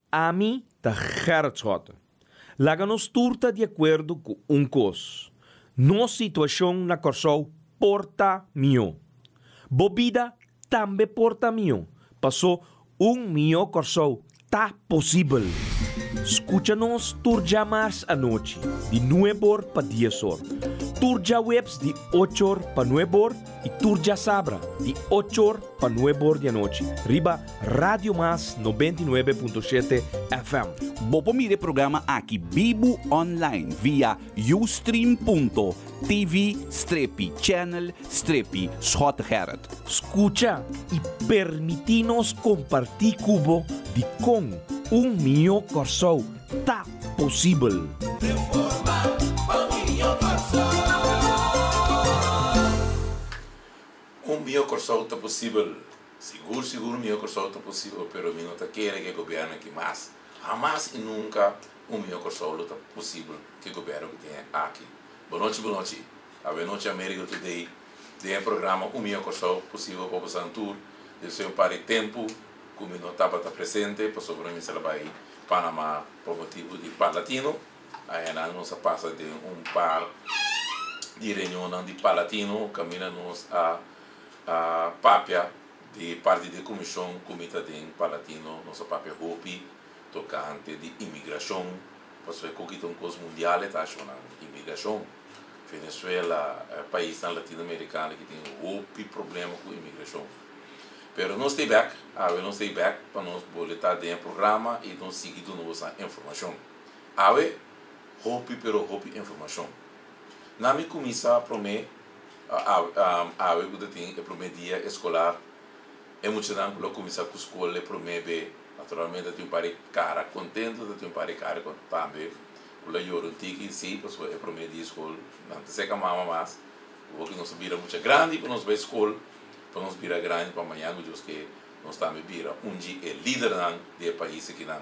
A mim, tá Gerrit Schotten. Laga nos turta de acordo com coisa. Nossa situação na Corsol porta mio. Bobida também porta mio. Passou mio Corsol tá possível. Escucha-nos turja mais à noite, de 9 para 10 horas. Turja webs de 8 horas para 9 horas e turja sabra de 8 horas para 9 horas da noite. Riba Radio Mas 99.7 FM. Bopo mire programa aqui Bibo online via ustream.tv/channel/Schot Gerrit. Escucha e permitinos compartir cubo de com mio Corsol tá possível. Mio Corsol está possível. Seguro, mio Corsol está possível, pero mim não está querendo que o governo aqui mais. Jamás e nunca mio Corsol está possível que o governo que tem aqui. Boa noite. A noite América Today tem programa mio Corsol possível para o Santur. Eu sei para tempo que o não estava presente, para sobreviver lá para Panamá por motivo de Palatino. Aí nós passa de par de reunião de Palatino, caminhamos a papia de parte da comissão comita de Palatino, nossa papia Hopi, tocante de imigração, porque é um coisa mundial, está chamando imigração. Venezuela é país latino-americano que tem Hopi problema com imigração. Pero não stay back para nós boletar dentro do programa e nós seguir nossa informação. Hopi informação. Na minha comissão promete que tem o primeiro dia escolar é muito não quando começar com a escola promete naturalmente tem para cara contente tem para cara também quando eu tiki sim porque é o primeiro dia escola não sei como mais o que nós vira muito grande para nós ver escola para nós vira grande para amanhã que nós também vira dia é líder do país aqui não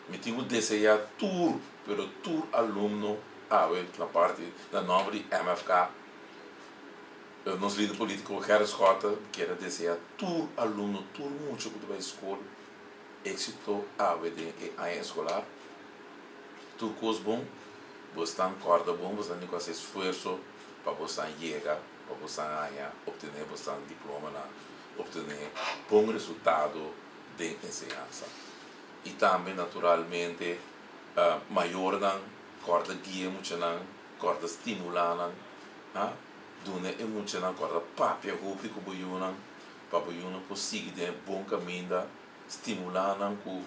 me tenho desejar tour aluno na parte da nome de MFK nos líder político Gerrit Schotten quer desejar todo aluno, todo muito que vai à escola, êxito a escolar, tudo coisa bom, você corda bom, você tem que fazer esforço para você chegar, para você obter você diploma, obter bom resultado de ensinança. E também naturalmente maior não corda guia muito não, corda estimular dune é muito na corda papia roupa que boiuna para boiuna conseguir de bom caminho estimulando com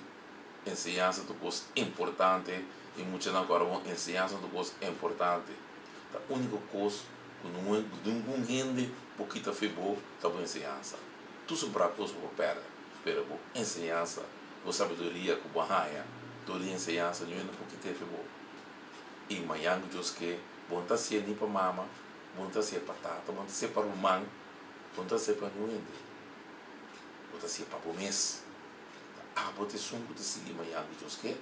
ensinança do coisa importante e muito na corda ensinança do coisa importante a única coisa que não é de um gente pouquinho febo da boa ensinança tudo sobre a coisa por perda pero boa ensinança boa sabedoria com boa raia toda ensinança não é pouquinho febo e manhã que bom tá sendo para mama bonta ser patata, bonta ser para o man, bonta ser para o ende, bonta ser para o mês. Bote sungo de seguir manhã do que,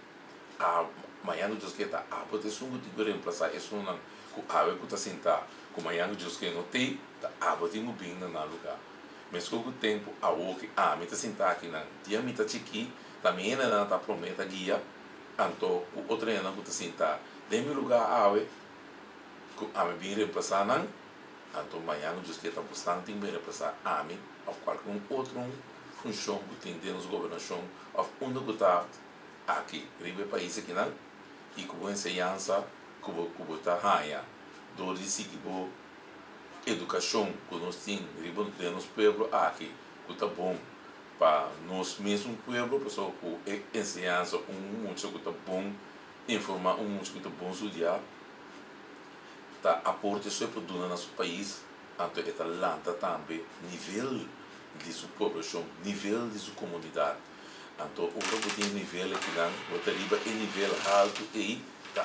manhã do que tá, bote sungo de reemplaçar isso não, com que tá sentar, com manhã do que não tem, bote no bem na lugar. Mas com o tempo o que me tá sentar aqui não, dia me tá chiqui, também não tá prometa guia, então o outro ano que tá sentar, dê-me lugar a me vir reemplaçar não, então amanhã eu disse que está buscando tem que reemplaçar a mim ou qualquer outra função que tem dentro da governação ou onde que está aqui, ribe país aqui não, e com ensinança, com está raia, do risco educação que nós temos ribe dentro do povo aqui, que está bom para nós mesmos povo, pessoal com ensinança muito que está bom informar muito que está bom estudar tá aporte sua para no nosso país, então é talanta também nível de sua população, nível de sua comunidade, então o que tem nível aqui não, o tarifa é nível alto e tá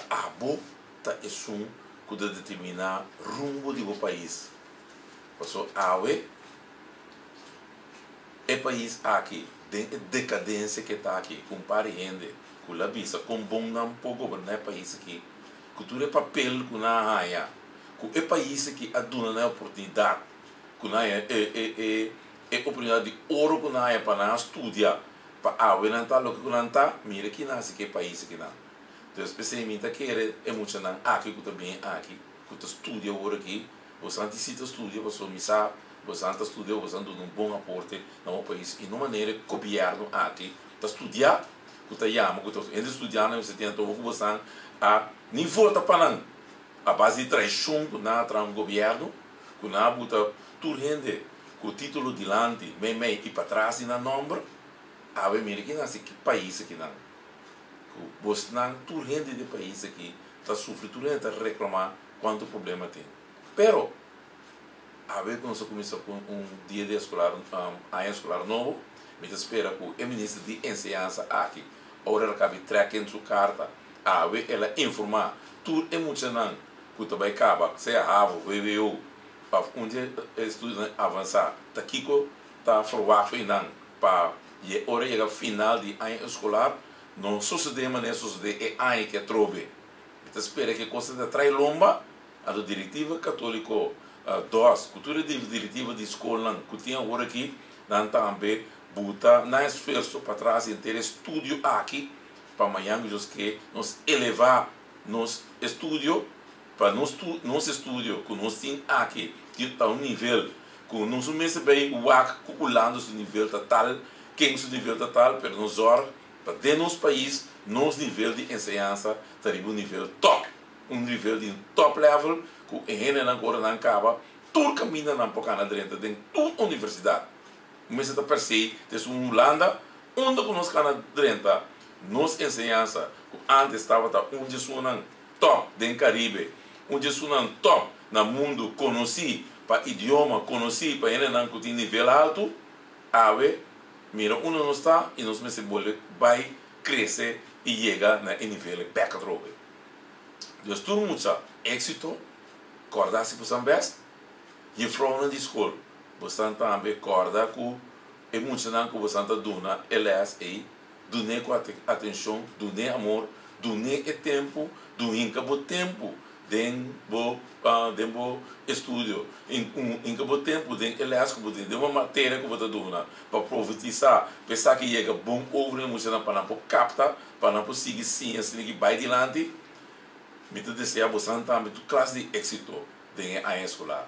tá é que determinar rumbo do país, passou é país aqui, decadência que está aqui, compare gente, com a vista, com bom não pouco governar país aqui. Cultura é papel que na haja, que é país que a dona na oportunidade, que na é oportunidade de ouro que na haja para na estudar, pa awe não tá lo que não tá mira que nasce que país que não então especialmente querer é muito não aqui que também aqui que tu estudia agora aqui você antecipa estudia você misa você anta estudia você anda um bom aporte no país e numa maneira governo aqui tá estudar que tá chama que tá ainda estudando você tem então você a nível tá para a base de traição na tra governo que na buta tu rende com o título de lante mei e para trás na número a ver mira que nasce que país aqui não você não tu rende de país aqui tá sofre tu rende tá reclamar quanto problema tem pero a ver quando você começa com dia de escolar ano escolar novo me espera com o ministro de ensinança aqui agora ela cabe track em sua carta a ver ela informar tudo emocionante que tu vai acabar se a Harvard VWO onde estuda avançar tá aqui tá forward não para e hora chega final de ano escolar não sucede maneira sucede é ano que trobe te espera que coisa da trai lomba a do diretiva católico dos cultura de diretiva de escola que tinha agora aqui não também buta na esforço para trás em ter estúdio aqui para amanhã que nos elevar nos estúdio para nos estúdio que nós tem aqui que está um nível que nós mesmo bem o ac calculando esse nível tal quem esse nível tal para nos para dentro do país nos nível de ensinança teria um nível top um nível de top level que em agora não acaba tudo caminha na pouca dentro de toda universidade mas está per se tem uma Holanda onde nós cana dentro nos ensinança antes estava onde sunan top do Caribe onde sunan top no mundo conheci para idioma conheci para ele não tem nível alto ave mira uno não está e nós mesmo vai crescer e chegar na nível back droga Deus tudo muito êxito acordar-se para São Best e frona de escola você também acorda com emocional que você está dando elas aí dune com atenção dune amor dune tempo dune tempo dentro estúdio em que tempo dentro elas que você de uma matéria que você dona para profetizar pensar que chega bom over emocional para não captar para não seguir ciência que vai adiante me te deseja você também tu classe de êxito dentro a escolar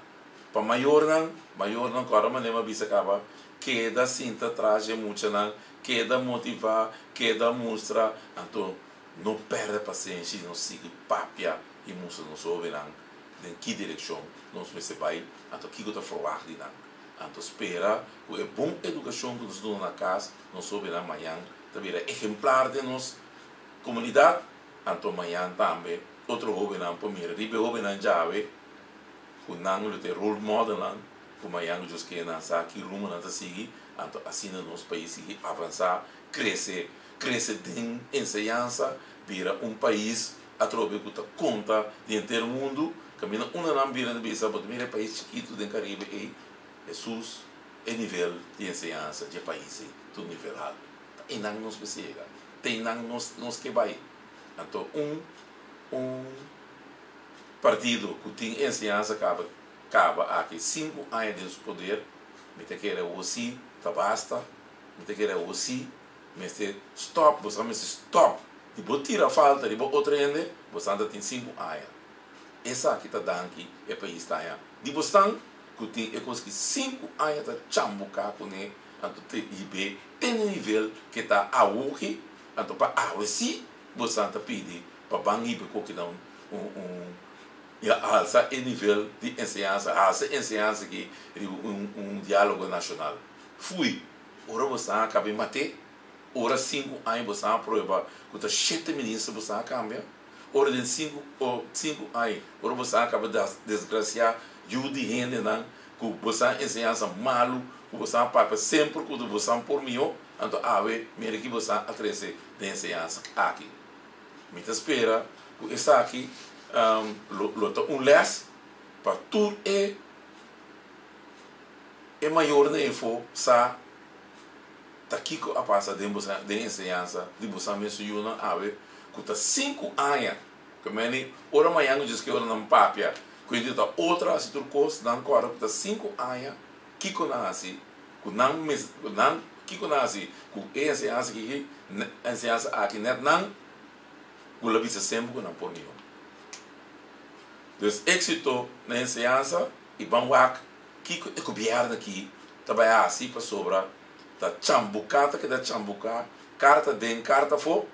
para maior não agora maneira bisa acaba queda cinta traje muito não queda motivar queda mostrar então não perde paciência não siga papia e mostra não soube não em que direção nós vai então que está falar de não então espera que é bom educação que nos dão na casa não soube não amanhã também é exemplar de nossa comunidade então amanhã também outro jovem não para mim ribe jovem não já ve que não lhe tem role model não como amanhã os que não sabe que rumo não seguir então assim no nosso país avançar crescer em ensinança vira país através que conta dentro do mundo caminha não vira de bisa porque mira país chiquito do Caribe e Jesus é nível de ensinança de país tudo nível alto e não nos precisa tem não nos que vai então partido que tem ensinança acaba aqui 5 anos de poder me te quer aussi tá basta me te quer aussi me te stop você me stop e vou tirar falta e vou outra ende você anda tem 5 anos essa aqui tá dando aqui é país está aí de você que tem é coisa que 5 anos tá chambucar com ele então tem nível que tá a hoje então para assim você anda pedir para bangi porque não e alça o nível de ensinança ensinança que diálogo nacional fui ora você acaba de matar ora 5 anos você aprova que tá 7 ministros você cambia ora de 5 anos ora você acaba de desgraciar de renda não que você ensinança malo que você papa sempre que você por mim então ave mira que você atrese de ensinança aqui me espera que essa aqui les para tudo é maior na info sa tá aqui a passa de ensinança de você menciona ave que tá 5 anos que meni ora amanhã diz que ora não papia que tá outra se turcos não agora que tá 5 anos que conhece que não que conhece com ensinança que ensinança aqui net não o labisa sempre com não por nenhum. Então êxito na ensinança e banwak que é coberto aqui trabalhar assim para sobra tá chambucata que da chambuca carta den carta fo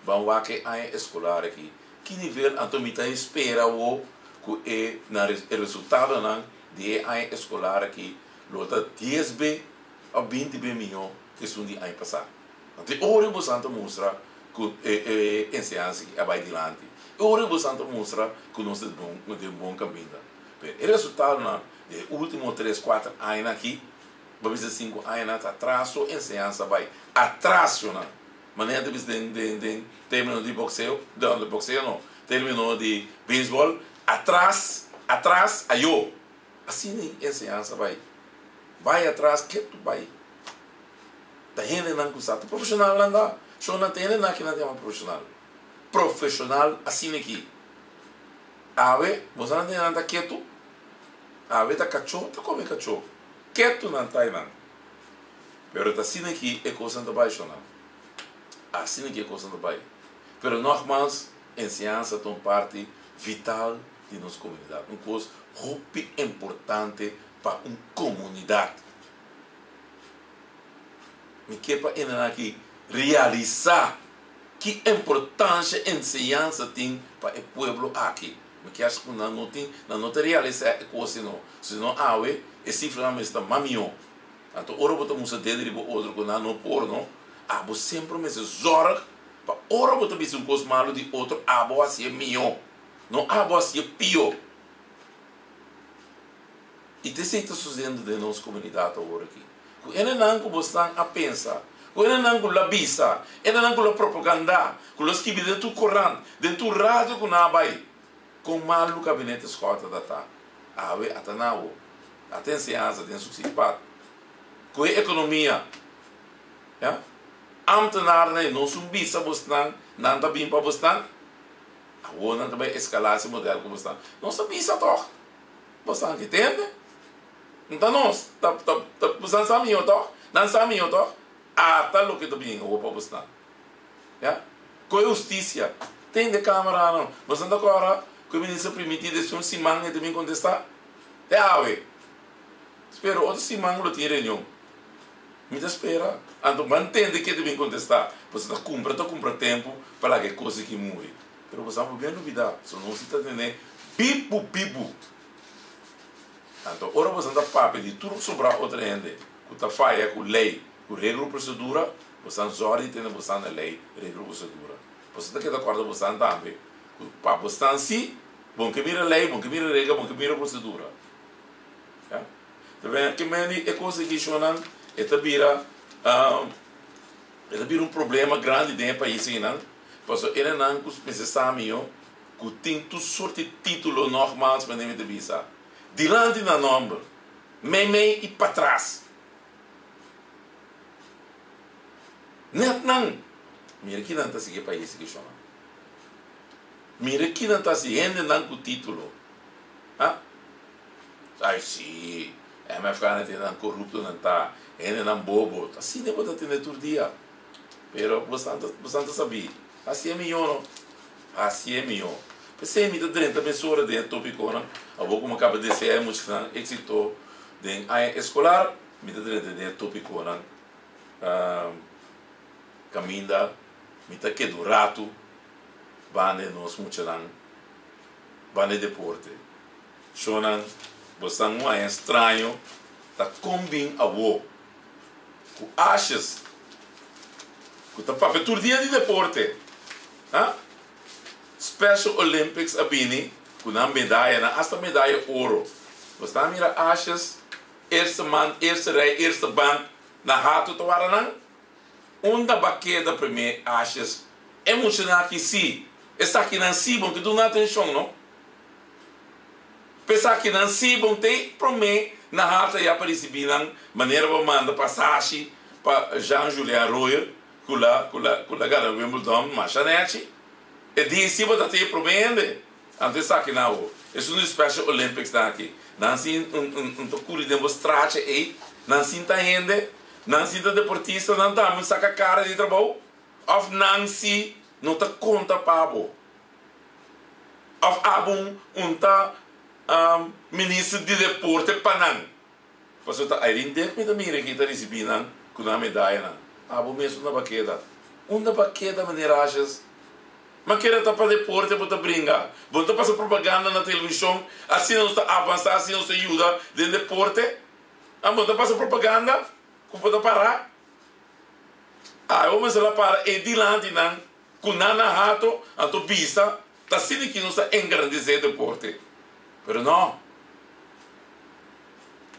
banwak é escolar aqui que nível antomita espera o que na resultado não de a escolar aqui lota 10b a 20b milhão que são de ano passado. Então, hoje você anda mostra que ensinança que vai adiante. Hoje você anda mostra que nós temos um bom caminho. O resultado não de últimos 3, 4 anos aqui, vamos dizer 5 anos atrás, a ensinança vai atrás não. Maneira de terminou de boxeo, não, terminou de beisebol, atrás, aí assim a ensinança vai atrás, que tu vai. Da gente não custa, profissional não dá, só não tem nada que não tem profissional. Profissional assim aqui. Ave, você não tem nada quieto, ave tá cachorro, tá come cachorro, quieto não tá aí não. Pero tá assim aqui é coisa do baixo não. Assim aqui é coisa do baixo. Pero normais, ensinança é uma parte vital de nossa comunidade, coisa muito importante para uma comunidade. Me quepa ainda aqui realizar que importância a ensinança tem para o povo aqui. Me que acho que não tem realizar a coisa não. Senão esse flamengo está mamião. Então ora botar música dele e outro que não por não. Você sempre me zorra para ora botar bicho um coisa malo de outro assim é mião. Não assim é pior. E te está sucedendo de nossa comunidade agora aqui. Ele não que você a pensar, ele não que labisa, ele não que a propaganda, que os que dentro do Corão, dentro do rádio que não vai, com mal no gabinete escota da tá, até não, até ensinança, tem sucessivado, com a economia, já, amtenar né, não sumbisa você não está bem para você não, agora não também escalar esse modelo que você não subisa toch, você não entende? Então nós, você sabe o toque, não sabe o toque, tá o que tu bem, o povo está, já? Com justiça, tem de câmara não, você não agora, que o ministro permitido de um simão e também contestar, espero outro simão não tem reunião, me espera, então mantém que também contestar, você compra tempo para que coisa que morre, mas você não vai duvidar, se não se está entendendo, pipo. Então, ora você anda para de tudo sobre outra gente, que está falha com lei, com regra e procedura, você não só tem você na lei, regra e procedura. Você está de acordo com você também, para você assim, bom que mira lei, bom que mira regra, bom que mira procedura. Também que é coisa que chama, é também um problema grande dentro do país, não? Porque ele não precisa que tem tudo sorte de título normal para nem visa. Dilante na nombre, meio e para trás. Net não. Mira que não está seguindo país que chama. Mira que não está seguindo não com título. Ai sim, é ficar não corrupto não está, ainda não bobo. Assim nem pode atender todo dia. Pero você não sabia. Assim é melhor, não? Assim é melhor. Pensei me dentro da pessoa dentro do tópico, não? A boca como acaba de ser muito êxito dentro a escolar, me dentro do tópico, não? Caminha, me tá que do rato, bane nos muito não, bane deporte, chonan, você não é estranho, tá combin a boa, com achas, com tá papel todo dia de deporte, Special Olympics abini, com a medalha, hasta medalha ouro. Você mira achas, eerste man, eerste rij, eerste band, na rato to waranang, onda baqueda primeiro achas, emocionar que si, essa aqui não si, bom que do nada atenção, não? Pensar que não si, bom tem, primeiro, na rata já aparece bem, maneira para mandar passagem para Jean-Julien Royer, com a galera Wimbledon, machanete, e disse que você promete, antes está aqui não, isso no Special Olympics está aqui, não assim um tocuri demonstrar aí, não assim está ainda, Nancy da deportista não tá, mas saca cara de trabalho. Of Nancy não tá conta pabo. Of abum unta ministro de deporte panan. Paso ta aí indek me da mira que tá recebendo com a medalha na. Abo mesmo na baqueda. Uma baqueda maneirajas. Mas queira tá para deporte para brincar. Bom tá passa propaganda na televisão, assim não está avançar, assim não se ajuda de deporte. Ah, bom tá passa propaganda, como pode parar? Ah, vamos lá para e dilante não, com nana rato, a tua pista, tá sendo que não está engrandecer deporte. Pero não.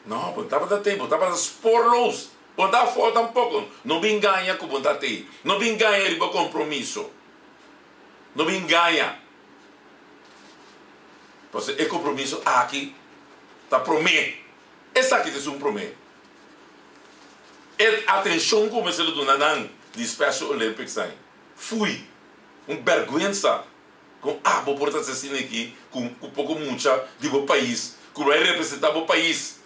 Não, bom tá para tempo, tá para sporlos. Bom tá falta um pouco. Não vem ganhar com bom tá tem. Não vem ganhar riba compromisso. Não me engana. Porque é compromisso aqui. Está prometo. Esse aqui é um prometo. E atenção como se do Nanan de Special Olympics aí. Fui. Vergonha. Com vou portar assim aqui. Com pouco muita de o país. Que vai representar o país.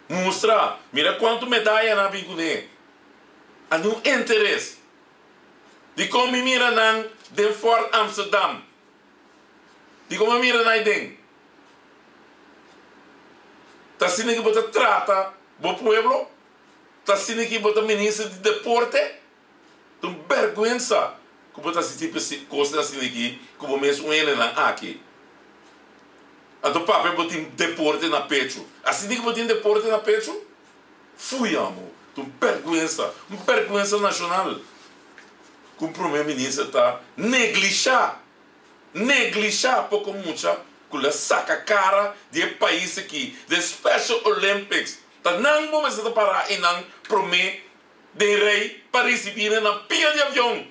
Mostra. Mira quanto medalha na Bincune. Há um interesse. De como mira nan de Fort Amsterdam. De como mira nan den. Tá sendo que bota trata o pueblo. Tá sendo que bota ministro de deporte. Então vergonha. Que bota esse tipo de coisa assim aqui. Como mesmo ele na aqui. Então papai bota deporte na pecho. Assim que bota deporte na pecho. Fui amo. Então vergonha nacional. Que o primeiro-ministro está negligenciar pouco muito com a saca cara de país aqui, de Special Olympics. Tá não vamos parar e não prometer de rei para receber na pia de avião.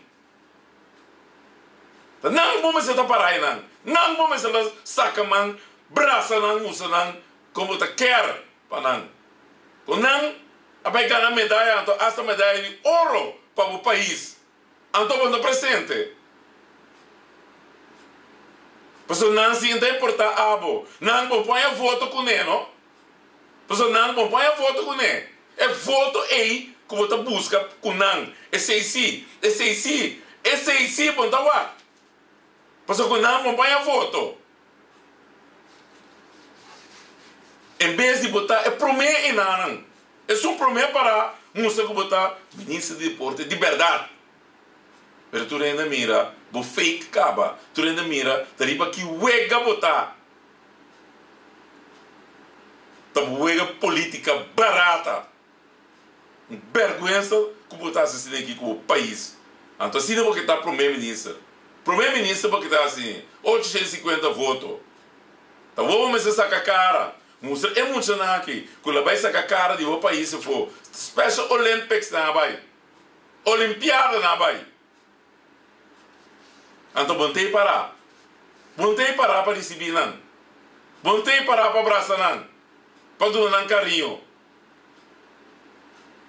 Tá não vamos parar e não vamos sacar man, braça não usa não, como tá quer para não. Com não, a vai ganhar medalha, então essa medalha de ouro para o país. Então, quando presente. Porque não se importa abo. Não vou pôr voto com ele, não? Porque não vou pôr voto com ele. É voto aí que você busca com não. Esse aí, bom, tá lá. Porque não vou pôr voto. Em vez de botar, é prometer em não. É só prometer para mostrar que botar ministro de deporte de verdade. Pero tu ainda mira, bo fake caba, tu ainda mira, tariba que uega botar. Tá uega política barata. Vergonha que botar assim aqui com o país. Então assim não porque tá primeiro-ministro. Primeiro-ministro porque tá assim, 850 votos. Tá vamos sacar cara. Mostra é muito na aqui, quando vai sacar cara de o país se for Special Olympics na vai. Olimpiada na vai. Então, bontei parar para receber não. Bontei parar para abraçar não. Para doar carinho.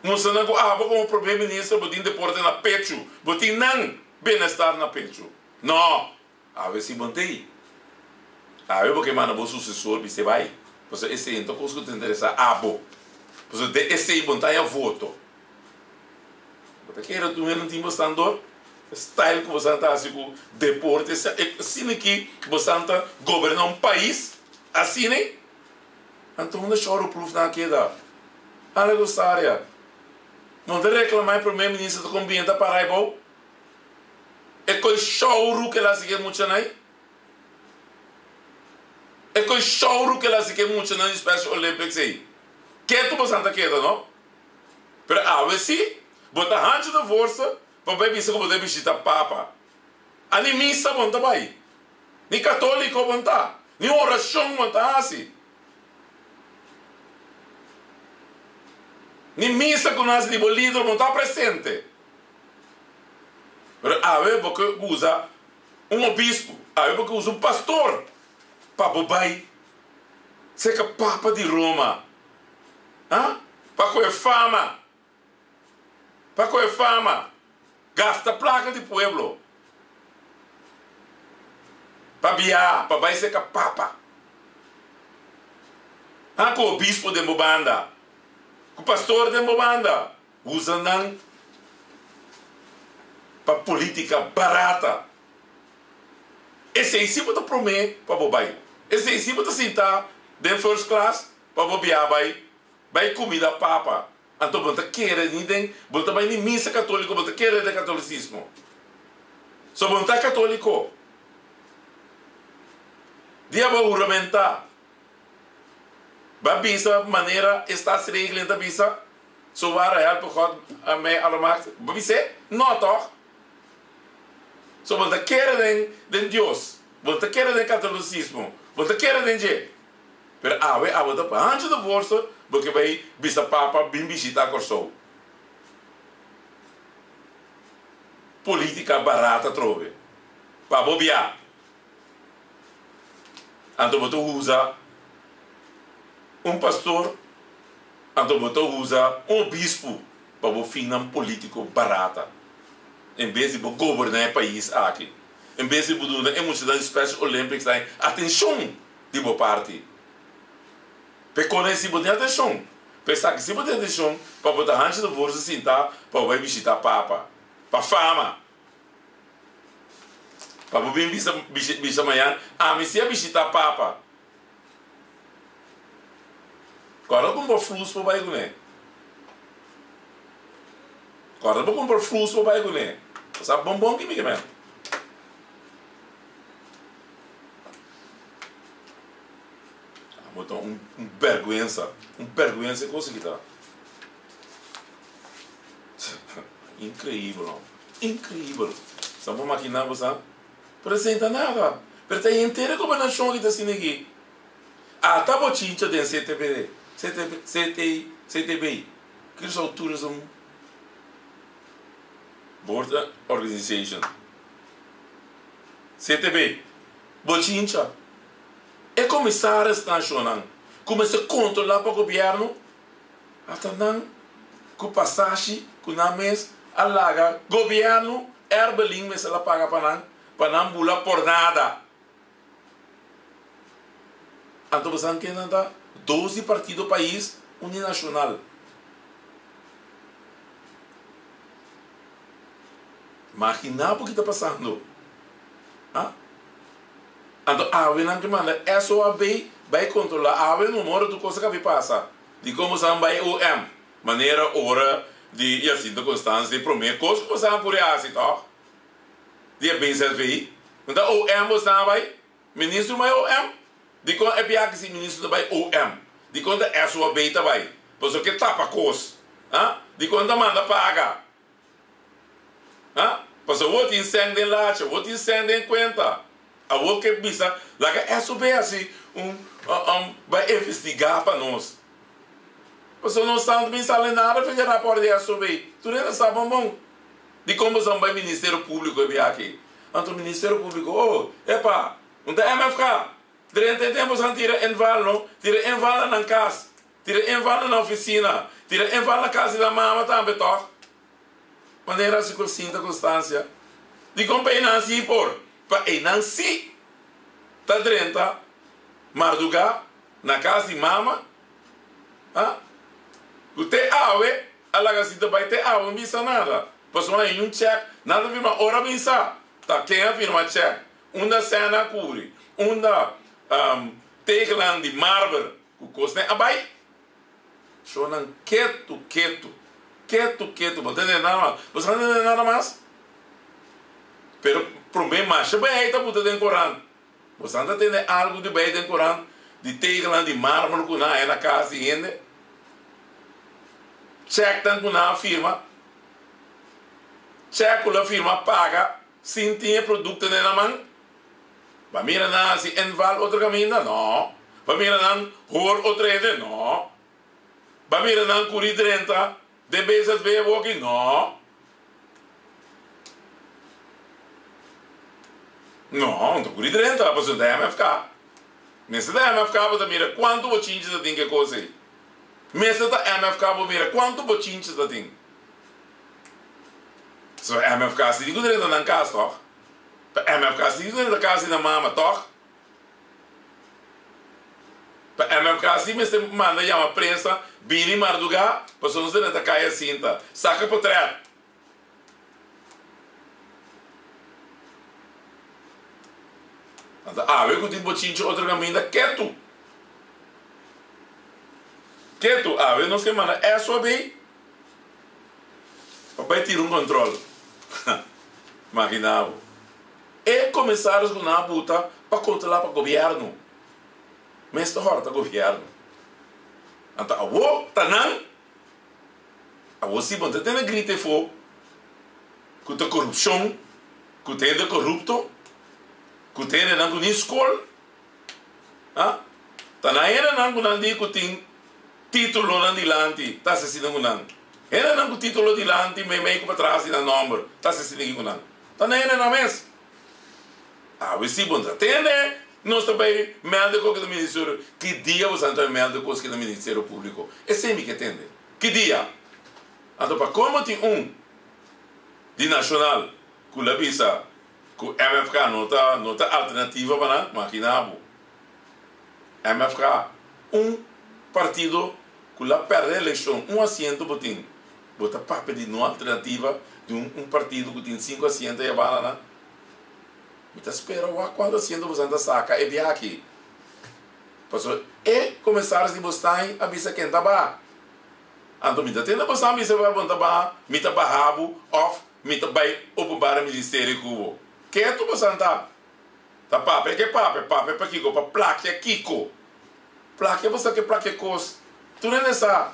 Moça não como primeiro-ministro, botin deporte na pecho. Botin não bem-estar na pecho. Não. A ver se bontei. A ver porque manda o sucessor, você vai. Porque esse então coisa que te interessa, abo. Porque esse aí bontei a voto. Porque era tu não tinha bastante style que você está assim com deporte, assim que você está governando um país, assim, né? Então, não chora o proof na queda. Olha, gostaria. Não te reclamar para o primeiro-ministro de ambiente para aí, bom? É que o choro que ela se quer muito, né? É que o choro que ela se quer muito na Special Olympics aí. Que é tu você está queda, não? Mas, a ver se, bota a hanche da força, para ver se você visita papa. A nem missa bom também. Nem católico bom tá. Nem oração bom tá assim. Nem missa com nós de líder bom tá presente. Mas a ver porque usa obispo, a ver porque usa pastor para bobai. Seca papa de Roma. Para coer fama. Para coer fama. Gasta placa de pueblo. Para biar, para vai ser papa. Com o bispo de Mubanda. O pastor de banda usa não para política barata. Esse aí sim você promete para bobai. Esse aí sim você sentar de first class para bobear vai comida papa. Então você quer ninguém, você vai nem missa católica, você quer de catolicismo. Só você é católico. Dia para juramentar. Vai bisa maneira está se reglando a bisa. Só vai real por God a me alamak. Vai ser não toch. Só você quer de Deus. Você quer de catolicismo. Você quer de je. Pero ave tá para antes do força, porque vai bisa papa bem visitar corso. Política barata trove. Para bobear. Então você usa pastor, então você usa bispo para o final político barata. Em vez de governar o país aqui. Em vez de dar emocional Special Olympics, atenção de boa parte. Porque quando se você tem atenção, pensar que se você tem atenção, para botar antes do força sentar, para visitar papa, para fama. Para vir visitar amanhã, mas se visitar papa. Agora vamos comprar flus para o bairro, né? Agora vamos comprar flus para o bairro, né? Sabe bombom que me quer? Então, vergonha conseguir dar. Incrível, não? Incrível. Sabe uma máquina, você? Apresenta nada. Pero tem inteira combinação que está assim aqui. Tá bochincha de CTBI. Que são Tourism Board Organization. CTB. Bochincha. É comissários nacional. Começa a controlar para o governo. Até não. Com passagem, com na mês, alaga. Governo, Erbeling, mas ela paga para não bula por nada. Então você não quer nada. 12 partidos do país, uninacional. Imagina o que está passando. Então, a não que manda, é só a vai controlar a número de coisas que passa. De como são vai OM, maneira, hora, de Jacinto Constância, de prometer coisas que você por assim, tá? De BCVI. Então, OM você vai, ministro vai OM. De quando é pior que esse ministro vai OM. De quando é só a vai. Por isso que tapa coisas. De quando manda paga. Por isso, vou te incender lá, vou te incender em conta. A o que bisa, lá que é subir assim, vai investigar para nós. Você não sabe pensar em nada, fazer rapport de subir. Tu não sabe bom. De como são vai Ministério Público aqui. Então o Ministério Público, epa, onde é MFK? Durante tempo você tira envalo, tira envalo na casa, tira envalo na oficina, tira envalo na casa da mama também, toque. Maneira assim com cinta constância. De como é Nancy por. Para Nancy, está dentro, Marduga, na casa de mama, o te awe, a lagacita vai ter awe, não bisa nada. Posso falar em um check, nada de uma hora bisa. Tá, quem afirma check? Da cena curi, da teclan de marble, o custo é abai. Chonan quieto, você não tem nada mais? Pero problema é bem aí tá botando em Corão. Você anda tendo algo de bem em Corão, de tegla de mármore que na é na casa e ainda. Check tanto na firma. Check a firma paga, sem ter produto na mão. Vai mirar na se enval outro caminho não. Vai mirar na hor outra ainda não. Vai mirar na curi 30, de vezes veio aqui não. Não, não por direito, mas não deve ficar. Mas da MFK você mira quanto bochinhos você tem que coisa. Mas da MFK você mira quanto bochinhos você tem. So MFK se digo direito na casa, toch? MFK se digo direito na casa da mama, toch? Para MFK assim, mas você manda chamar a prensa, bini marduga, para só não se neta cair assim, tá? Saca para trás. Eu que tipo chincho outro caminho, quieto. Quieto, eu não sei, mano, é só bem. Papai tira controle. Imaginava. E começaram com a puta para controlar para o governo. Mas esta hora está o governo. Então, tá não? Se você tem a grita for, que tem corrupção, que tem de corrupto, que tem de não escola, tá na era não que tem título não dilante, tá assistindo não. Era não título dilante, meio para trás e na número, tá assistindo não. Tá na era não mesmo. Se você tem nós também melda com o Ministério. Que dia você está melda com o Ministério Público? É sempre que entende. Que dia? Então, para como tem de nacional, com a visa, com o MFK, não está alternativa para imaginar. MFK, partido que lá perde a eleição, assento, bota para pedir uma alternativa de partido que tem 5 assentos e a bala, então espera quando assento você anda saca e vem aqui. E começar a se buscar a visa quem está lá. Então, me tendo a buscar a visa para onde está, me está barrabo, off, me está vai ocupar o Ministério Cubo. Que é tu você anda? Tá papo, que papo para Kiko, para placa Kiko. Placa você que placa cos. Tu não é nessa.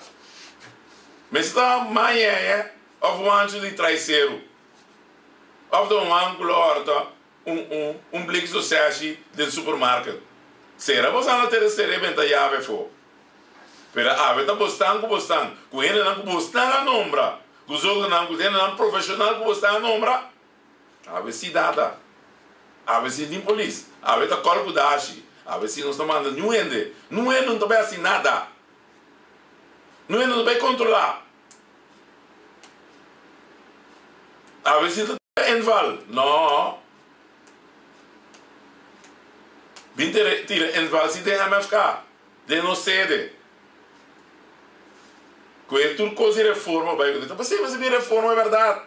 Mas está mais of one de traiceiro. Of the one glorta. Blik sucesso do supermercado. Será você não ter cerebro chave for? Pero está bostando. Com ele não bostando a nombra. Com os outros não profissional com bostando a nombra. Se dá. Se nem polícia. Está corpo dashi. Se não está mandando nenhum ende. Não vai assim nada. Não vai controlar. Se está enval. Não. Tira enval se tem MFK. De não cede. Com tudo coisa de reforma, vai dizer, mas se reforma é verdade.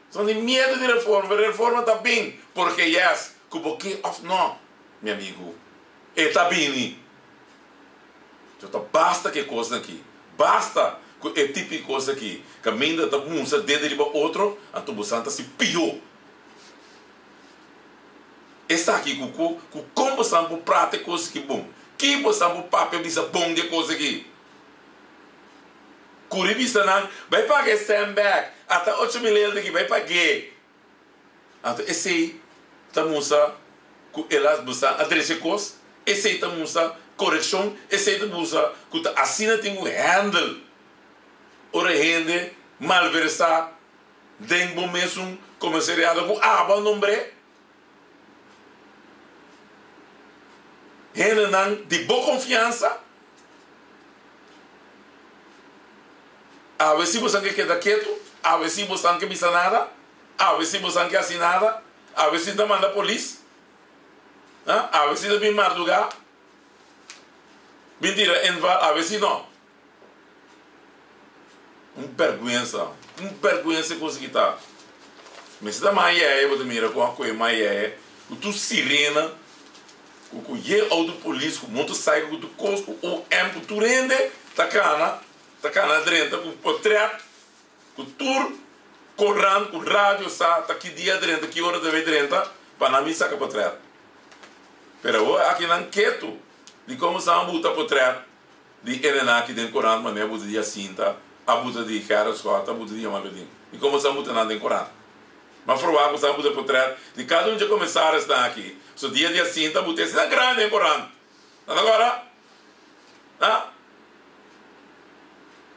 Só tem medo de reforma, mas reforma está bem, porque yes, que porque of não, meu amigo, está bem. Então basta que coisa aqui, basta que é tipo de coisa aqui, que a minha está musa dentro de outro, então você está se pior. Essa aqui, como você não prata coisa que bom, que você não papel bisa bom de coisa aqui. Curibista não vai pagar sandbag até 8 milhões daqui vai pagar. Então esse aí tá moça com elas moça adresse cos, esse aí tá moça correção, esse aí tá moça que tá assina tem um handle. Ora rende malversar den bom mesmo comissariado com aba nombre. Rende não de boa confiança. A ver se você quer quieto, a ver se você não quer pensar nada, a ver se você não quer assim nada, a ver se não manda a polícia, a ver se não vem mardugar, mentira, a ver se não. Vergonha conseguir estar. Mas se dá mais você mira com a coisa mais tu sirena, com o auto polícia, com o motorcycle, com o cosco, o M, tu rende, tá cana. Tá cá dentro com o portrait, com o tour, correndo, com o rádio, tá aqui dia dentro, que hora deve dentro, para não me sacar o portrait. Pero aqui não quieto, de como se botar o portrait, de Helena aqui dentro correndo, mas não é de Jacinta, a buta de Carlos Scott, a buta de Yamaludin. E como se botar nada em correndo. Mas provável que se botar o portrait, de cada um já começar a estar aqui. So dia de Jacinta, botei assim grande em correndo. Agora,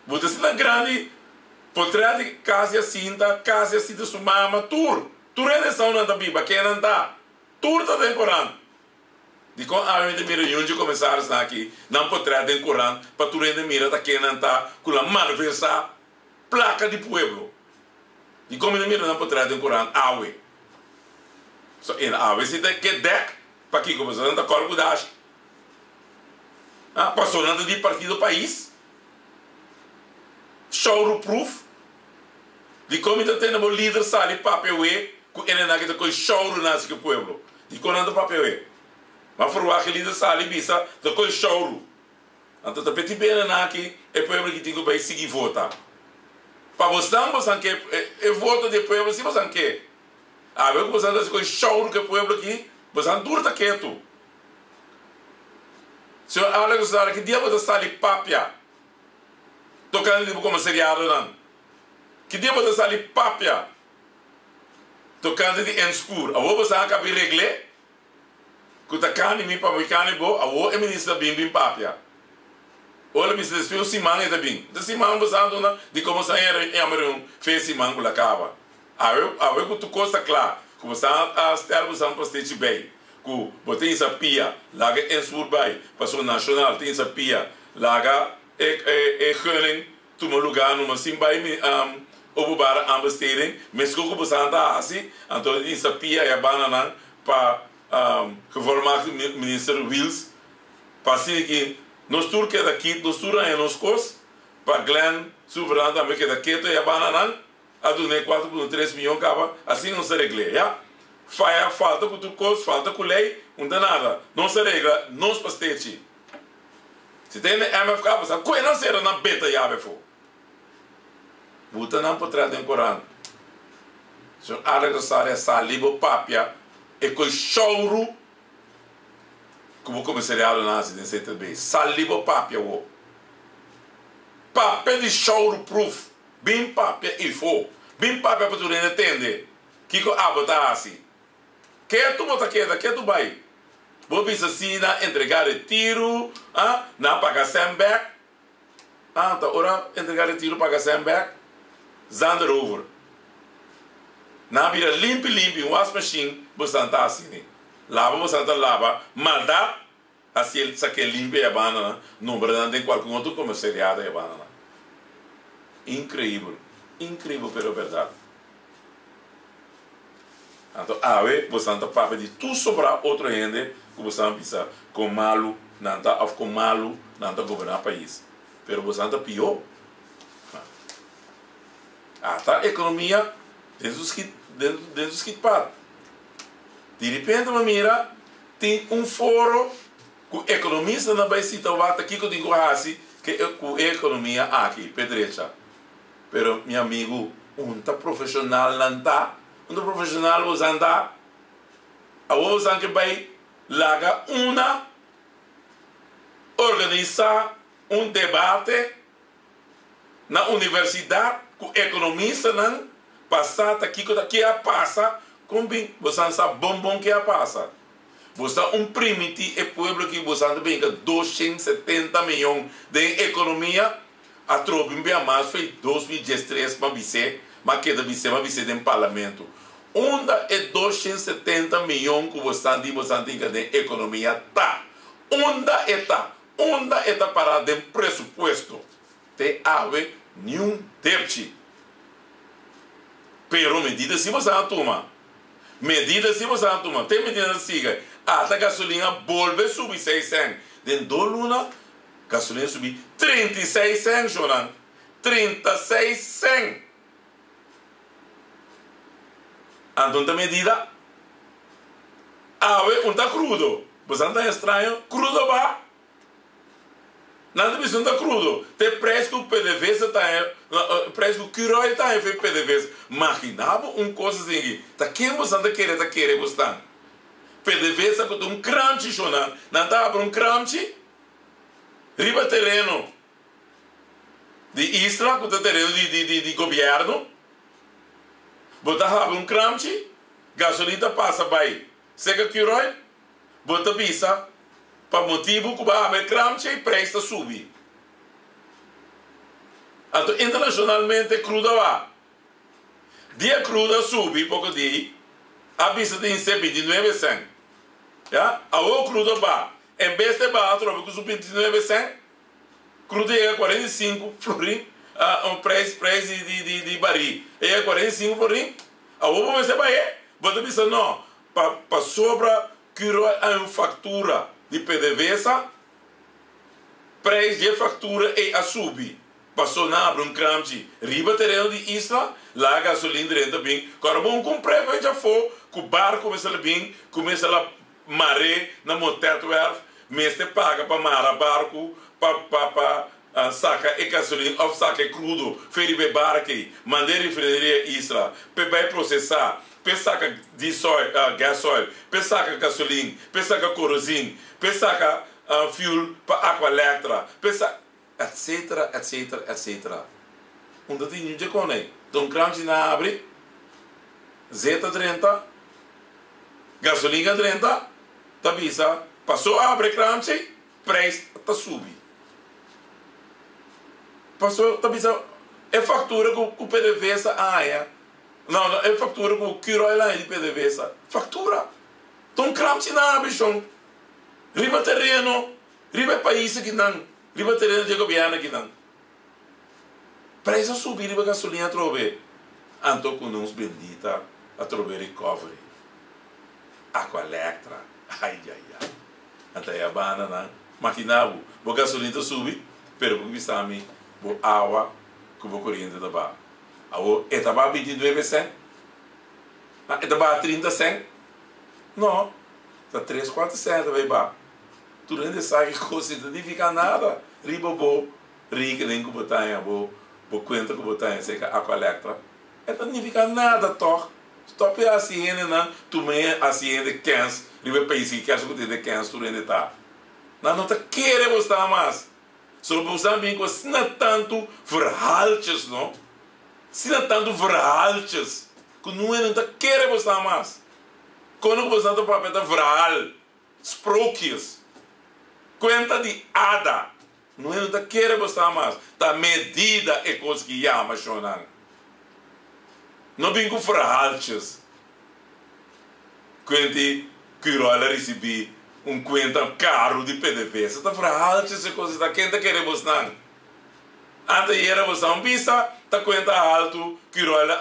você está grande, portrait de casa cinta sumama, tur é de sauna da biba, quem não está, tur está decorando. De quando a gente mira e onde começar a estar aqui, não portrait de decorando, para tur ainda mira da quem não está, com a malversa placa de pueblo. De como ele mira não portrait de decorando, awe. So, awe se tem que deck, para que começar a corpo dash. Passou nada de partido do país. Show proof. De como está tendo o líder sali papel com ele na que com show nasce que o povo. De quando anda papel mas for o líder sali bisa da com show. Então tá petit bem na que é povo que tem que seguir votar. Para você que é voto de povo se você quer. Ver que você anda com show que o povo aqui, você dura tá quieto. Se eu olho que dia você sali papia. Tocando tipo como seriado não. Que dia você sali papia. Tocando de enscur. A você acaba de regler. Que tá cani mi para cani bo, a o ministro bim papia. Olha me se despeu simang eta bim. De simang você anda de como sai é amarão fez simang com a cava. A ver que tu costa claro. Como está a estar você não pode bem. Que botei essa pia, laga enscur bai, passou nacional tem essa pia, laga gunning, tu me lugar numa simbai openbare aanbesteding, mas que você anda assim, então essa pia é banana para gevolmagde minister Wils, para assim que nós tudo que daqui, nós tudo é nos cos, para Glenn, soberano também que daqui é banana, a do nem 4,3 milhões cava, assim não se regle, já? Falta com tu cos, falta com lei, não dá nada, não se regla, não se pastete. Se tem MFK, você coisa não será na beta já befo. Buta não pode trazer em Corão. Se a área sale salibo papia e coi choro como comissariado nasce de CTB. Salibo papia wo. Papel de choro proof. Bem papia e fo. Bem papia para tu entender. Que co abota assim. Que tu bota que tu vai. Vou pensar assim na entregar o tiro, na pagar sembec. Tá ora entregar o tiro pagar sembec. Zander over. Na vira limpo, wash machine, você tá assim. Lava, você tá lava, maldade, assim, se que limpo é a banana, não verdade tem qualquer outro comissariado é a banana. Incrível, pela verdade. Então, você tá para de tudo sobrar outra gente, que você não precisa com malo, não tá com malo, não tá governar o país. Pero você tá pior. Tá a economia dentro dos kit para. De repente, uma mira, tem foro que economista não vai citar o aqui que eu digo assim, que a economia aqui, pedrecha. Pero, meu amigo, profissional não tá, profissional você anda, a você que vai laga organizar debate na universidade, que economista não passar aqui que a passa, com bem, você sabe bom que a passa. Você primite o povo que você anda bem 270 milhões de economia, a tropa bem mais foi 2013 para você, mas que da você tem parlamento. Onde é 270 milhões que você tem de economia tá? Onde está para de presupuesto? Tem ave nenhum débito. Pero medida se você não toma. Tem medida assim. A gasolina volve a subir 6 cents. Dentro do luna, gasolina subir 36 cents, Jonan. 36 cents. Então, a medida. Não está crudo. Você não está estranho? Crudo vai. Não está crudo. Tem preço que o PDV está preço que o Kiroi está em PDV. Imaginava coisa assim. Quem você está querendo você? PDV está com crunch, Jonan. Não está para crunch? Riba terreno de Isla, com terreno de governo. Bota crunch. Gasolina passa by. Sega Kiroi. Bota bisa. Para motivo que vai haver crunch e preço está subir. Então, internacionalmente, cruda vai. Dia cruda sube, pouco dia, a vista tem 29 cents. A outra cruda vai. Em vez de vai, troca com 29 cents, cruda é 45 florim, preço de baril. É 45 florim. A outra você vai, você pensa, não, para sobra, que há uma fatura de PDVSA, preço de fatura e a subir. Passou na abra um cramchi, riba terreno de isla, lá a gasolina renda bem. Agora bom comprar, vai já for, que o barco começa a bem, começa a maré na montanha, mas te paga para mara barco, para saca e gasolina, ou saca crudo, feribe barco, mandar refinaria isla, para processar, para saca gasoil, para saca gasolina, para saca corosina, para saca fuel para aqua electra, etc, etc, etc. Onde tem de conei. Então, crunch na abre, zeta 30, gasolina 30, tabisa, passou a abre crunch, preço tá subi. Passou, tabisa, é fatura com o PDVSA, não, é fatura com o Kiroi lá de PDVSA. Fatura. Então, crunch na abre, chão. Riba terreno, riba país que não. Riba terreno de governo aqui não. Preço subir riba gasolina a trove. Anto com uns bendita a trove recovery. Aqua electra. Ai, ai, ai. Até a bana não. Maquinavo. Bo gasolina subir. Pero porque está a mim. Bo água. Que bo corrente da ba. Awo etaba 22 cent. Etaba 30 cent. Não. Tá 3, 4 cent vai ba. Durante sabe que coisa não significa nada. Riba bo, rica nem que botanha, bo conta que botanha, sei que aqua electra. Não significa nada, toh. Stop a ciência, não. Tu me a ciência de 15, riba país que quer que de 15 durante tá. Não tá querer gostar mais. Só você bem que se não tanto verhaltes, não? Se não tanto verhaltes, que não tá querer gostar mais. Quando você tá para tá verhal, sprookjes. Conta de ada. Não é que quer gostar mais. Da medida é coisa que chama chonan. Não vem com frahalches. Quando que rola receber conta caro de PDV. Você está frahalches é coisa da quem quer gostar. Antes era você um pista, tá conta alto que rola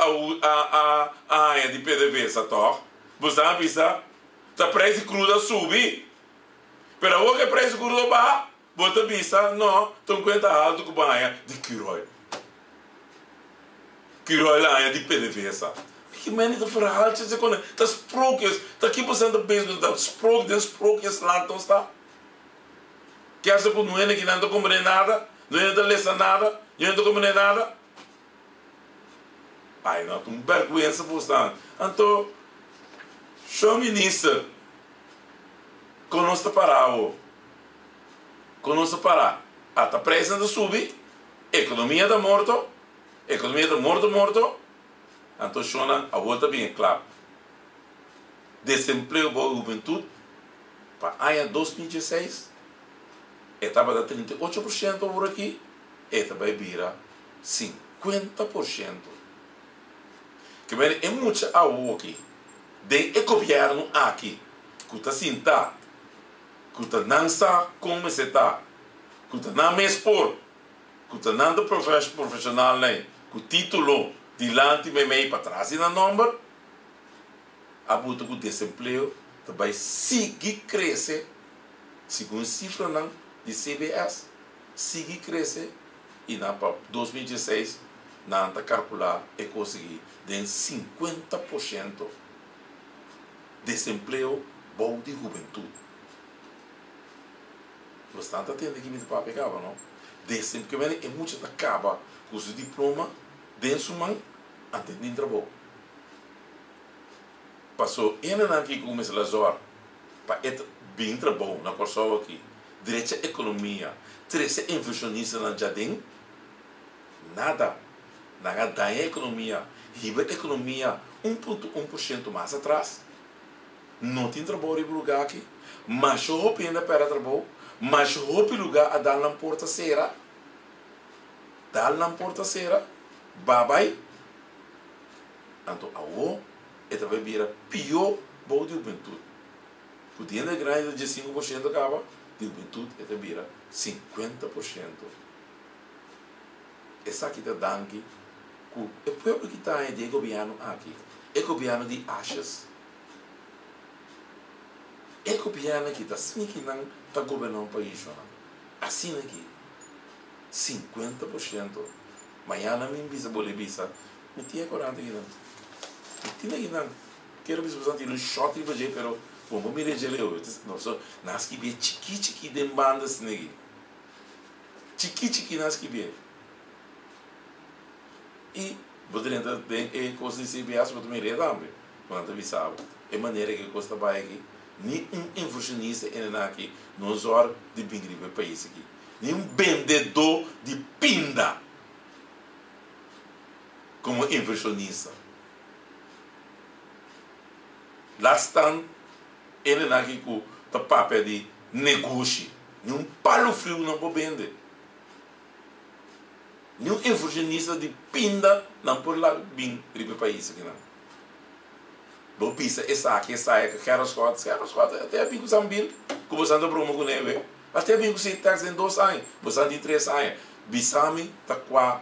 a área de PDV, tá toch? Você um pista, tá preço crudo subir. Pero o que preço crudo ba, bota vista, não, então conta alto que banha de Kiroi. Kiroi lá é de PDVSA. Que menino de ferralha, você conhece, das próprias, tá aqui passando bem, das próprias lá, então está. Que acha que não é que não compreende nada, não é que lesa nada, não compreende nada. Ai, não, tu vergonha por estar. Então, show ministro. Conosco parar, conosco parar. Até preço de subir, economia da morto, então chona a volta bem, claro. Desemprego para a juventude, para ano 2016, estava a 38% por aqui, estava a virar 50%. Que é muito a aqui, de governo aqui, que está sentado. Kuta não está como se está, kuta não me expor, kuta não do profissional nem, com título de lante me para trás e na número, a buta com desemprego vai seguir crescer, segundo cifra não de CBS, seguir crescer e na para 2016 não está calcular e conseguir de 50% desemprego bom de juventude. Bastante atende que me para pegar, não? Desde que é muito da acaba com o diploma dentro do mão, atende trabalho. Passou ano aqui com o mês lazor para bem trabalho na Corsol aqui, direito à economia, direito a inversionista na jardim, nada, nada da economia, riba economia 1,1% mais atrás, não tem trabalho em lugar aqui, mas o roupa ainda para trabalho. Mas roupa lugar a dar na porta cera, babai, então a esta vai virar pior bom de juventude. Podia na grande de 5% acaba, de juventude esta vira 50%. Essa aqui está dando o povo que está em de governo aqui, é governo de achas. É governo que está assim que não está governando o país. assim aqui, 50%. Amanhã me visa, boleh visa, me tinha 40 aqui não. Me tinha aqui não. Quero ver se você tem um shot e fazer, pero vamos me regeler hoje. Nossa, nós que bem chiqui de banda assim aqui. Chiqui nós que bem. E poderia ter coisas de CBS para também também. Quando avisava, é maneira que custa vai aqui. Nem inversionista ainda aqui, nos horas de bingri para país aqui. Nem vendedor de pinda como inversionista. Lá estão ainda aqui com o papel de negócio. Nem palo frio não pode vender. Nem inversionista de pinda não pode lá bingri para país aqui não. Vou pensar, essa aqui, que quero as cotas, até bem com o Zambil, que você anda para uma com neve, até bem com o Sintax em 2 anos, você anda em 3 anos. Bisami está com o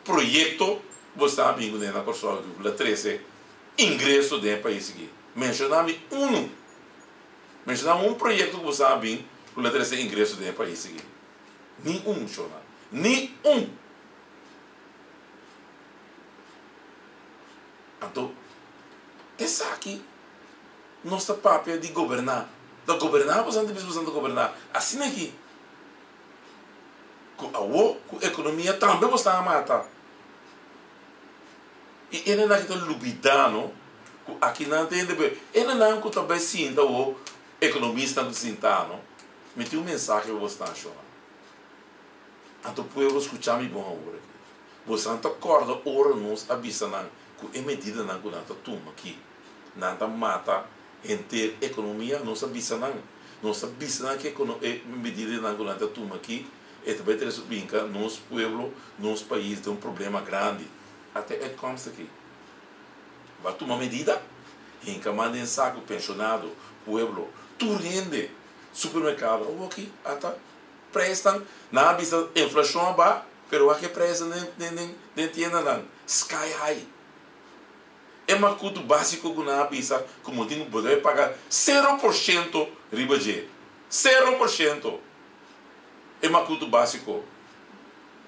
projeto, você anda bem com ele na Corsola, que 13 ingresso do país aqui. Mencionamos um projeto que você anda bem com 13 ingresso do país aqui. Nenhum, chona. Nenhum. Então, essa aqui, nossa papel de governar. Da governar, você não precisa governar. Assim aqui. Com a economia também você está a matar. E ele não está lubidando. Aqui não tem. Ele não está também sinta o economista não sinta. Me tem mensagem que você está achando. Então, eu vou escutar me bom agora. Você não acorda, ora nos avisa não. É medida não que nós toma aqui. Nós mata entre economia, nós avisa não. Nós avisa não que é medida não que nós toma aqui. E também tem isso brinca, nosso povo, nosso país tem um problema grande. Até é consta aqui. Vai tomar medida, encamando em saco, pensionado, povo, tu rende, supermercado, ou aqui, até prestam, na avisa inflação ba, pero aqui prestam nem tienda não, sky high. É uma custo básico que na avisa, como tem que poder pagar 0% riba de 0%. É uma custo básico.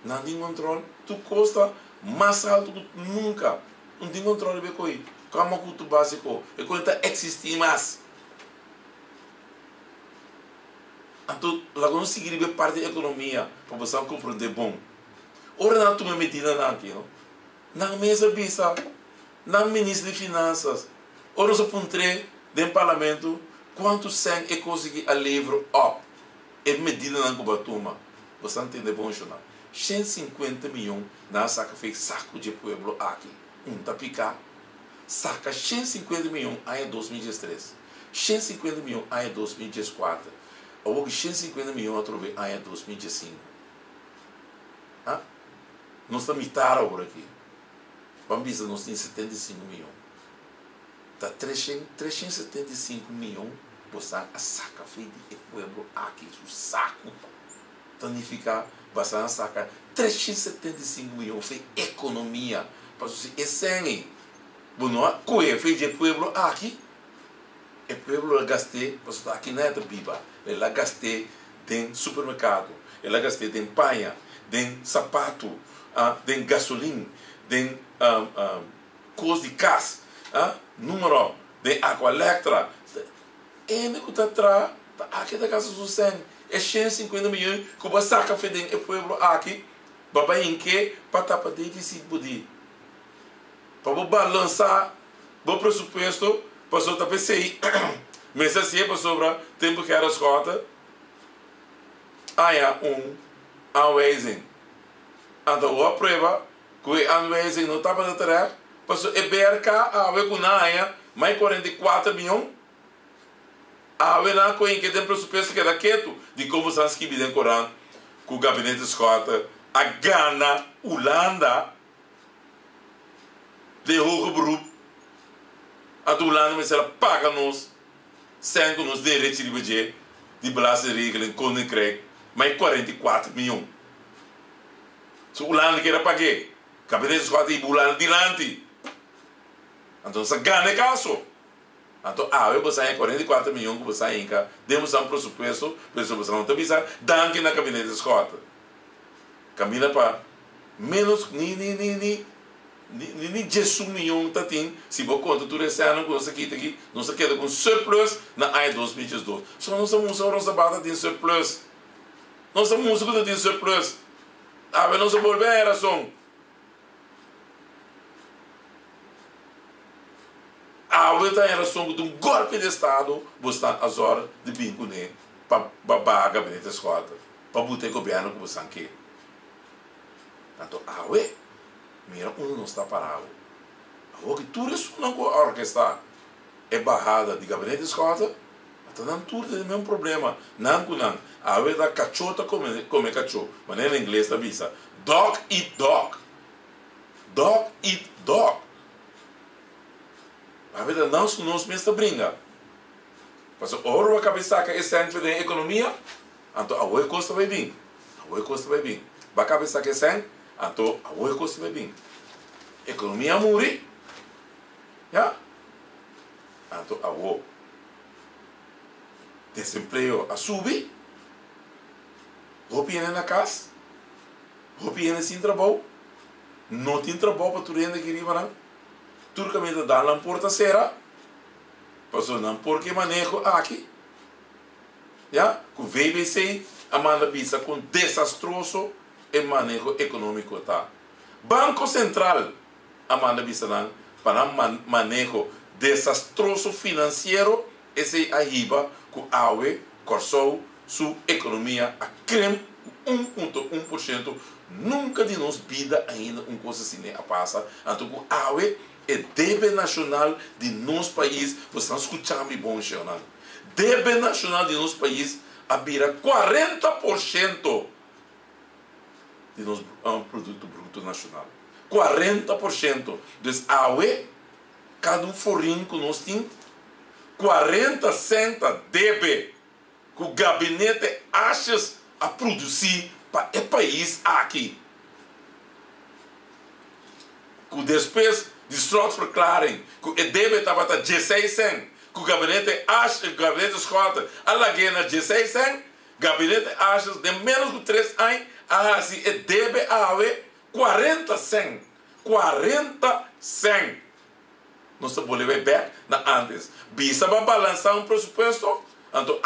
Não tem controle, tu custa mais alto que nunca. Não tem controle de coisa. Como custo básico, é quando existe mais. Então, lá não se seguir parte da economia para você compreender bom. Ora não toma medida naquilo. Na mesa bisa, na ministra de finanças, ora se pontre dentro do parlamento, quanto sem é conseguir a livro up. É medida na Cubatuma. Você entende bom, jornal? 150 milhões na saca fez saco de pueblo aqui. Tá picar. Saca 150 milhões em 2013. 150 milhões em 2014. Ou 150 milhões outra vez em 2015. Ah? Nós estamos mitad agora aqui. Vamos dizer, nós temos 75 milhões. Está 375 milhões. Você a saca feita de pueblo aqui. O saco. Tanificar. Você a saca 375 milhões. Foi economia. Para você esse bueno, coisa feita de pueblo aqui. E pueblo gastei. Você aqui não é da biba. Ela gastei em supermercado. Ela gastei em panha. Em sapato. Em gasolina. Em coisa de casa. Número de água elétrica. Ele que está atrás, aqui da casa do Sen, é 150 milhões que você saca feito em pueblo aqui, para em que para tapar déficit budi, para balançar o presupuesto, para só tapar PCI, mas assim para sobrar tempo que era as cotas, aí anweising, então a prova que anweising não estava na tarefa, para só EBRK a ver com a mais 44 milhões. A verdade é que tem pressuposto que era quieto de como se escreve no Corão, com o gabinete escota, a Ghana, Holanda, de hoge beroep, a Holanda, mas ela paga-nos, sem que nos direitos de budget, de belastingregeling, koninkrijk, mais 44 milhões. Se a Holanda quer pagar, o gabinete escota e a Holanda dilante. Então, se Ghana é caso. Então, você tem 44 milhões que você tem, demos um pressuposto não está avisando, danke na gabinete de escota. Camina para menos, nem 10 milhões que tem, se você conta tudo esse ano, que você aqui, não se queda com surplus na AE 2022. Só não somos a nossa bata tem surplus. Nossa música tem surplus. Não se volver a razão. Está em razão de um golpe de Estado, você está às horas de bingo para a gabinete de escota, para botar o governo que você quer. Então, mira, não está parado. Que tudo isso não é orquestra é barrada de gabinete de escota, então não tudo é o mesmo problema. Não. Da cachota come cachorro. Mas em inglês está bisa. Dog eat dog. Dog eat dog. Não se nos mesmo brinca. Mas ouro a cabeça que é centro da economia, então a custa vai vir. A cabeça que é centro, então a custa vai vir. Economia muri, já? Então a desemprego a subir, roupa na casa, roupa sem trabalho, não tem trabalho para tudo ainda que riba turcamente dá na porta será, passou não porque manejo aqui, já? Com o VBC a manda pisa com desastroso e manejo econômico tá. Banco Central a manda pisa não para manejo desastroso financeiro esse arriba com a corsou sua economia a creme 1,1%. Nunca de nós vida ainda coisa assim a passa. Então com a é débito nacional de nosso país, vocês estão escutando bem bom, Xionan. Débito nacional de nosso país a vira 40% de nosso produto bruto nacional. 40%. Então, cada forrinho que nós temos, 40 centavos débito que o gabinete acha a produzir para o país aqui. Com despesa de slotverklaring, que o débito estava a 16 cent, que o gabinete acha, o gabinete escota, a laguena 16 cent, gabinete acha de menos de 3 anos, assim, o débito a 40 cent. 40 cent. Nós estamos a ver na antes. Bisa para balançar pressuposto, então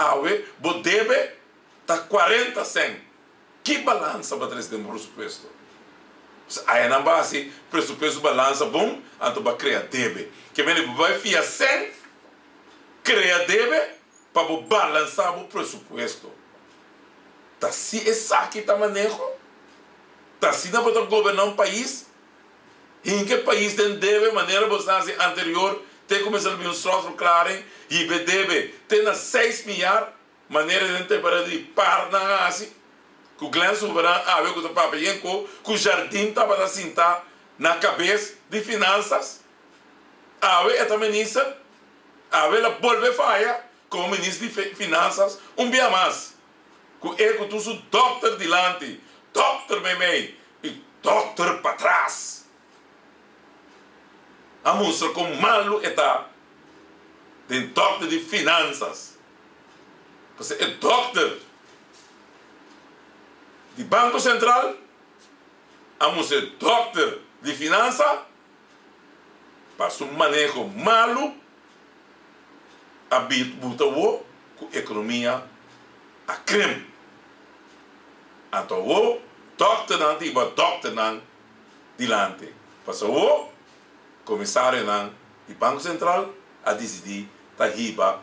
o débito está 40 cent. Que balança para trazer um pressuposto? Aí na base, pressuposto balança bom, então vai criar débito. Que vem vai fiar 100, criar débito para balançar o pressuposto. Tá se esse aqui está manejo? Tá se não pode governar um país? Em que país tem débito maneira você anterior tem começado a vir um sócio claro e débito tem 6 milhares maneira de ter para de par na assim. Que o Glenn Soberano, que o Papayenko, que o Jardim estava a sentar na cabeça de finanças, é também ministra, ela volve falha como ministro de finanças, dia mais. Que é que tu sou doutor dilante, doutor memei e doutor para trás. A mostra como malo está, tem doutor de finanças. Você é doutor de Banco Central, vamos ser doctor de finança, para um manejo malo, a buta com a economia a creme. Então, o doctor não tem doctor não dilante. Para o comissário não de Banco Central a decidir da riba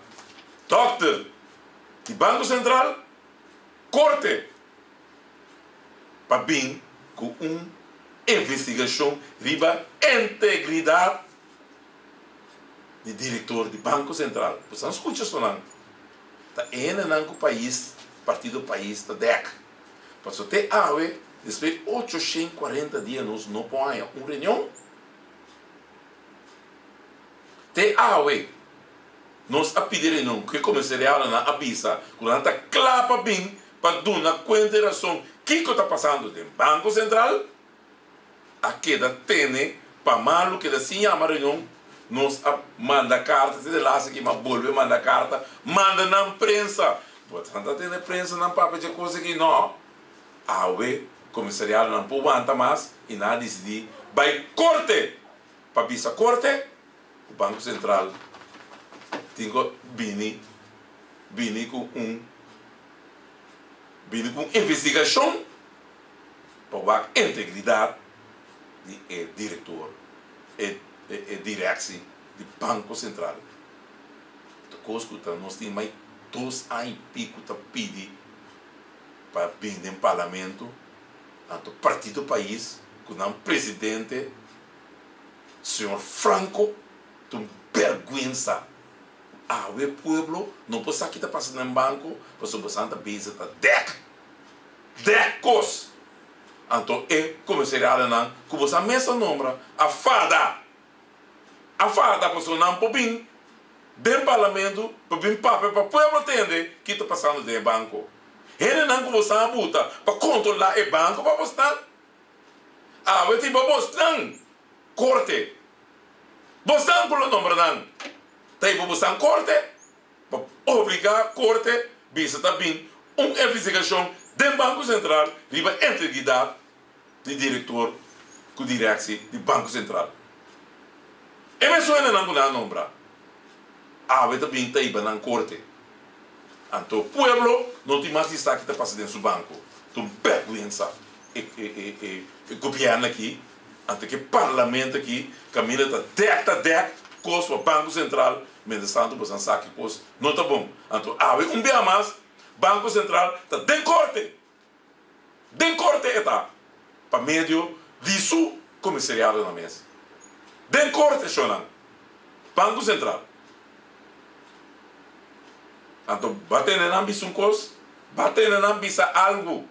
doctor de Banco Central corte para vir com uma investigação riba integridade de diretor do Banco Central. Você não escuta isso não? Está ainda no país, partido país da DEC. Mas até hoje, depois de 840 dias, nós não podemos uma reunião. Até hoje, nós a pedir não que começaria na avisa, quando está claro bem para dar uma conta razão que está passando no Banco Central, a queda tem para malo que assim a reunião nós manda carta, se lá aqui, mas volve manda carta, manda na imprensa. Portanto, tem na imprensa, não papel de coisa que não. O comissariado não pode aguentar mais e nada decidir. Vai corte. Para visa corte, o Banco Central tem que vir com investigação para a integridade do diretor e direção do Banco Central. Nós temos mais 2 anos e pico para pedir para vir no parlamento, o partido do país, com o presidente, senhor Franco, tem vergonha. O povo não pode saber o que está passando no banco, mas o Santa Bisa está 10 coisas. Então, começariado não, como você mesmo nombra, a fada, para você não pode vir do parlamento, para vir papel, para o povo entender o que está passando no banco. Ele não como você abuta para controlar o banco, para você não. Eu tenho para você não, corte. Você não pode nombrar não. Tem para você não corte, para obrigar a corte, bisa também uma investigação do Banco Central, riba integridade do diretor com direção do Banco Central. E mesmo ainda não pode nombrar. Eu também tem para não corte. Então, o povo não tem mais destaque que está passando dentro do banco. Então, vergonha. E governo aqui, até que o parlamento aqui, caminha está 10 coisas para o Banco Central, mas tanto você sabe que coisa não está bom. Então, um dia mais, Banco Central está de corte. De corte está. Para meio disso, comissariado na mesa. De corte, Shonan. Banco Central. Então, bater na ambição coisa, bater na ambição algo,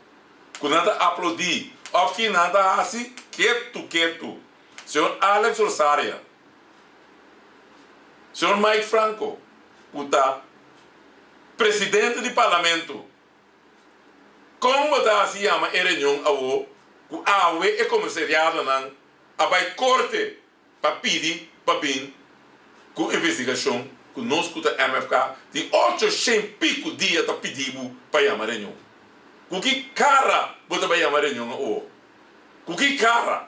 que nada aplaudir, ou que nada assim, quieto. Senhor Alex Rosaria, senhor Mike Franco, puta, presidente do parlamento, como está assim, chama a reunião que a UE é comissariado não, a vai corte para pedir, para vir, com investigação, que nós, que a MFK, tem 800 pico dias para pedir para chamar a reunião. Com que cara você vai chamar a reunião hoje? Com que cara?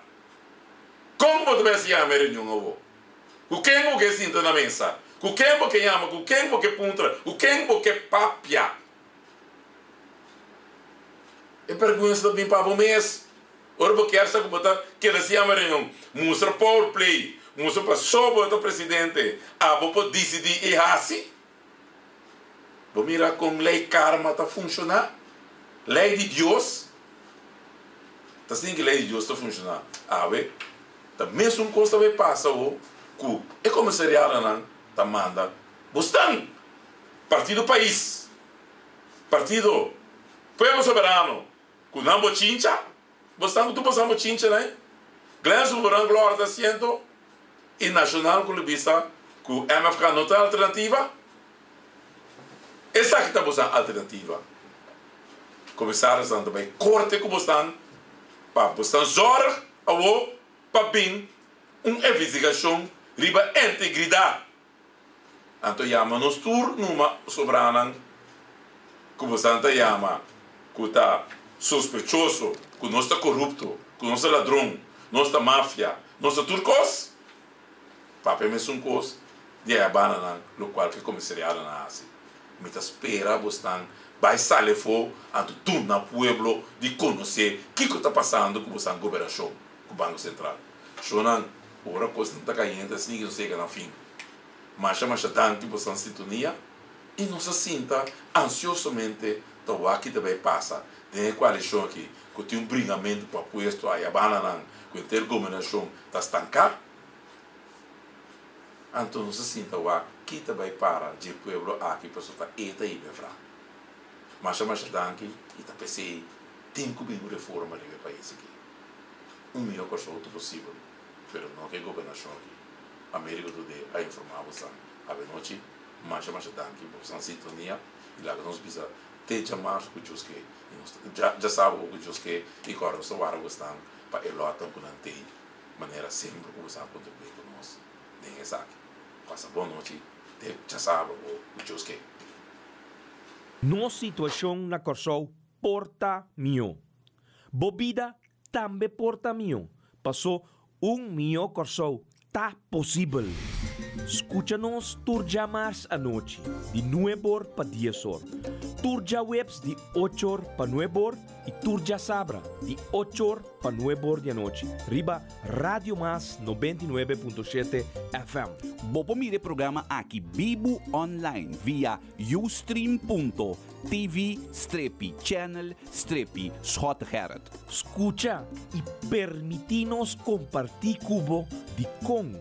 Como você vai chamar a reunião hoje? Com quem você senta na mesa? Com quem você chama? Com quem você punta? Com quem você papia? E pergunta também para o mês. Ora, porque essa que você quer chamar a reunião? Mostra power play. Mostra para só o presidente. Você decidir e assim? Vou mirar como lei karma está funcionando. Lei de Deus. Está assim que lei de Deus está funcionando. Tá mesmo coisa vai passar o que é comissariado não tá manda. Bostan partido país. Partido povo soberano. Com não bochincha. Bostan tu passamos bochincha, né? Glenn Soberano Glória da Ciento e Nacional Clubista que o MFK não tem alternativa. Essa que está buscando alternativa. Comissários também corte que buscam para buscar zorg ou para vir uma investigação riba integridade. Então chama nos tur numa soberana que buscam chama que está suspeitoso, que não está corrupto, que não está ladrão, não está máfia, não está turcos. Papai me sum coisa de abanana no qual que comissariado na Ásia. Me espera buscando vai sair fora ante tudo na pueblo de conhecer o que está passando com a governação, com o Banco Central. Chonan, ora coisa não está caindo assim que não chega no fim. Mas tanto que você sintonia e não se sinta ansiosamente o que vai passar. Tem coalição aqui que tem brigamento para puesto aí a banana com a intergovernação está estancada. Então não se sinta o que vai para de pueblo aqui para soltar eta e befra. Mas tanto e está pensei tem que vir uma reforma do país aqui. Melhor coisa possível, mas não que a governação aqui. A América do Sul a informar você a noite, mas tanto você sintonia e lá nós precisa te chamar com os que já sabe o que os que e agora nós vamos gostar para elotar com a maneira sempre que você contribuir conosco. Nem é Passa boa noite, já sabe, o Josque. No situação na Corsol porta mio. Bobida também porta mio. Passou mio Corsol tá possível. Escucha-nos turja mais à noite, de 9 para 10 horas. Turja webs de 8 para 9 horas e turja sabra de 8 para 9 horas da noite. Riba Radio Mas 99.7 FM. Bopo mire programa aqui Bibo Online via ustream.tv/channel/Schotgerrit. Escucha e permitinos compartir cubo de com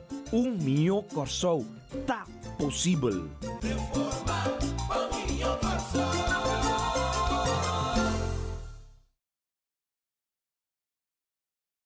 mio Corsol tá possível. Reforma